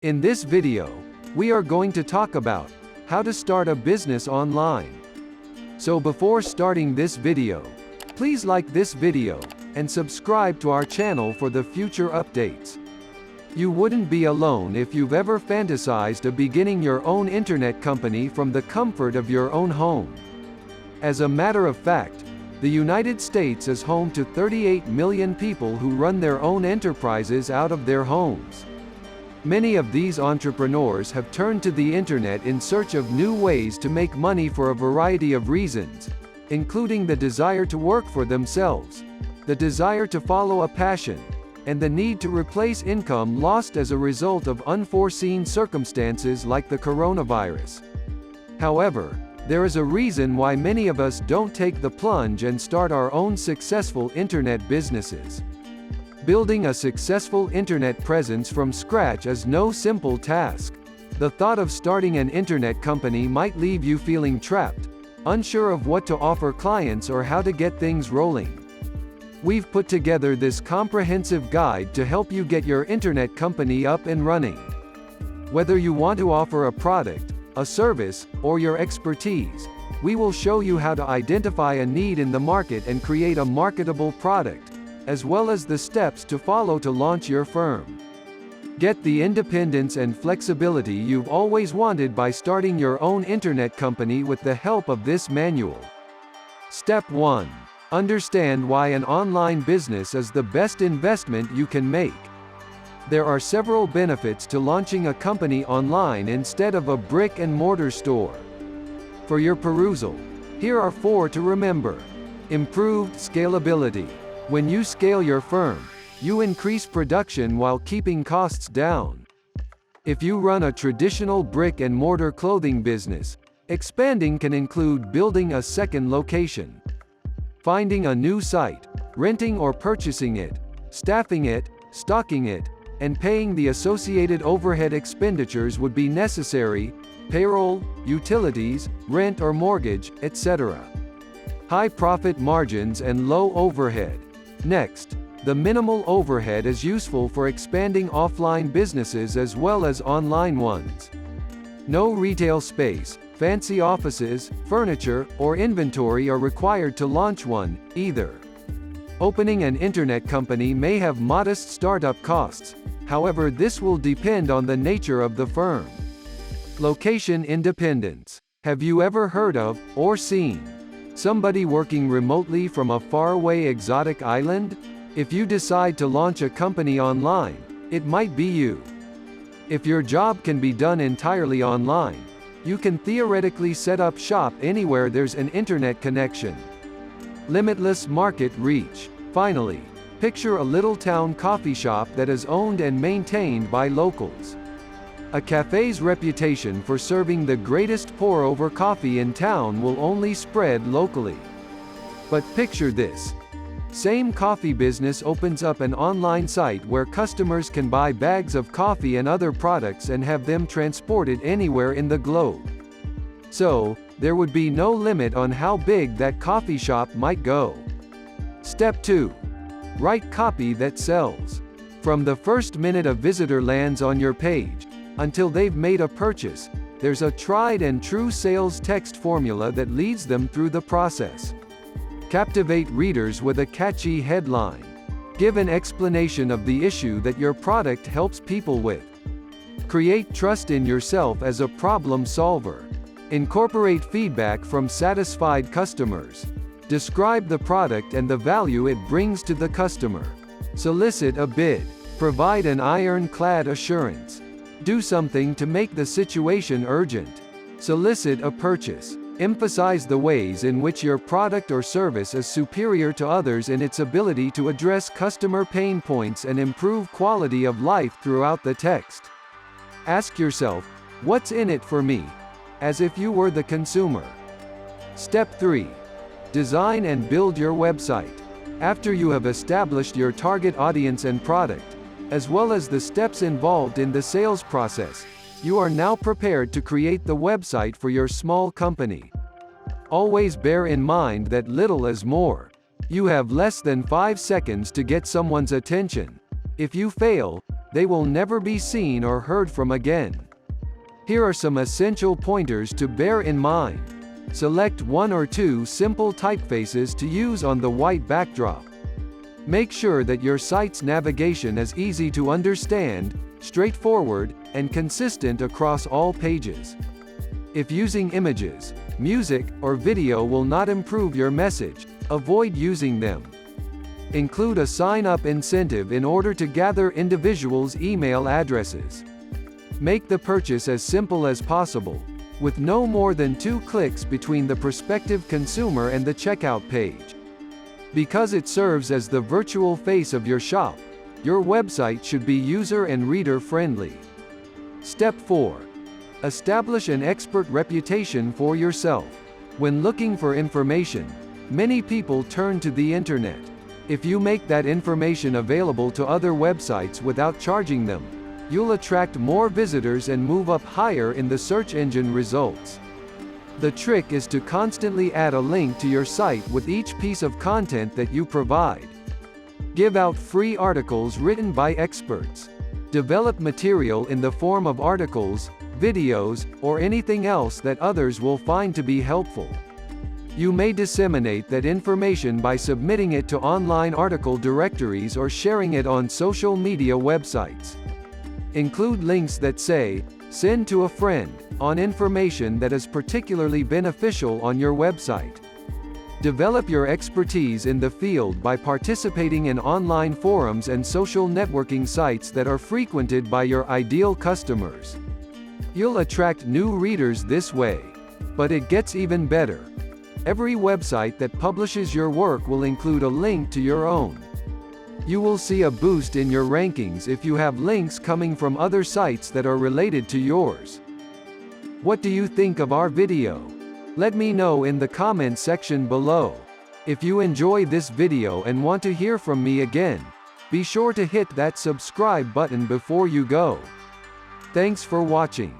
In this video, we are going to talk about how to start a business online. So before starting this video, please like this video and subscribe to our channel for the future updates. You wouldn't be alone if you've ever fantasized of beginning your own internet company from the comfort of your own home. As a matter of fact, the United States is home to 38 million people who run their own enterprises out of their homes. Many of these entrepreneurs have turned to the internet in search of new ways to make money for a variety of reasons, including the desire to work for themselves, the desire to follow a passion, and the need to replace income lost as a result of unforeseen circumstances like the coronavirus. However, there is a reason why many of us don't take the plunge and start our own successful internet businesses. Building a successful internet presence from scratch is no simple task. The thought of starting an internet company might leave you feeling trapped, unsure of what to offer clients or how to get things rolling. We've put together this comprehensive guide to help you get your internet company up and running. Whether you want to offer a product, a service, or your expertise, we will show you how to identify a need in the market and create a marketable product, as well as the steps to follow to launch your firm. Get the independence and flexibility you've always wanted by starting your own internet company with the help of this manual. Step 1. Understand why an online business is the best investment you can make. There are several benefits to launching a company online instead of a brick-and-mortar store. For your perusal, here are 4 to remember. Improved scalability. When you scale your firm, you increase production while keeping costs down. If you run a traditional brick-and-mortar clothing business, expanding can include building a second location, finding a new site, renting or purchasing it, staffing it, stocking it, and paying the associated overhead expenditures would be necessary: payroll, utilities, rent or mortgage, etc. High profit margins and low overhead. Next, the minimal overhead is useful for expanding offline businesses as well as online ones. No retail space, fancy offices, furniture, or inventory are required to launch one, either. Opening an internet company may have modest startup costs, however this will depend on the nature of the firm. Location independence. Have you ever heard of, or seen, somebody working remotely from a faraway exotic island? If you decide to launch a company online, it might be you. If your job can be done entirely online, you can theoretically set up shop anywhere there's an internet connection. Limitless market reach. Finally, picture a little town coffee shop that is owned and maintained by locals. A cafe's reputation for serving the greatest pour-over coffee in town will only spread locally. But picture this. Same coffee business opens up an online site where customers can buy bags of coffee and other products and have them transported anywhere in the globe. So, there would be no limit on how big that coffee shop might go. Step 2. Write copy that sells. From the first minute a visitor lands on your page, until they've made a purchase, there's a tried and true sales text formula that leads them through the process. Captivate readers with a catchy headline. Give an explanation of the issue that your product helps people with. Create trust in yourself as a problem solver. Incorporate feedback from satisfied customers. Describe the product and the value it brings to the customer. Solicit a bid. Provide an ironclad assurance. Do something to make the situation urgent. Solicit a purchase. Emphasize the ways in which your product or service is superior to others in its ability to address customer pain points and improve quality of life throughout the text. Ask yourself, what's in it for me? As if you were the consumer. Step 3. Design and build your website. After you have established your target audience and product, as well as the steps involved in the sales process, you are now prepared to create the website for your small company. Always bear in mind that little is more. You have less than 5 seconds to get someone's attention. If you fail, they will never be seen or heard from again. Here are some essential pointers to bear in mind. Select one or two simple typefaces to use on the white backdrop. Make sure that your site's navigation is easy to understand, straightforward, and consistent across all pages. If using images, music, or video will not improve your message, avoid using them. Include a sign-up incentive in order to gather individuals' email addresses. Make the purchase as simple as possible, with no more than 2 clicks between the prospective consumer and the checkout page. Because it serves as the virtual face of your shop, your website should be user and reader friendly. Step 4. Establish an expert reputation for yourself. When looking for information, many people turn to the internet. If you make that information available to other websites without charging them, you'll attract more visitors and move up higher in the search engine results. The trick is to constantly add a link to your site with each piece of content that you provide. Give out free articles written by experts. Develop material in the form of articles, videos, or anything else that others will find to be helpful. You may disseminate that information by submitting it to online article directories or sharing it on social media websites. Include links that say, "Send to a friend," on information that is particularly beneficial on your website. Develop your expertise in the field by participating in online forums and social networking sites that are frequented by your ideal customers. You'll attract new readers this way. But it gets even better. Every website that publishes your work will include a link to your own. You will see a boost in your rankings if you have links coming from other sites that are related to yours. What do you think of our video? Let me know in the comment section below. If you enjoy this video and want to hear from me again, be sure to hit that subscribe button before you go. Thanks for watching.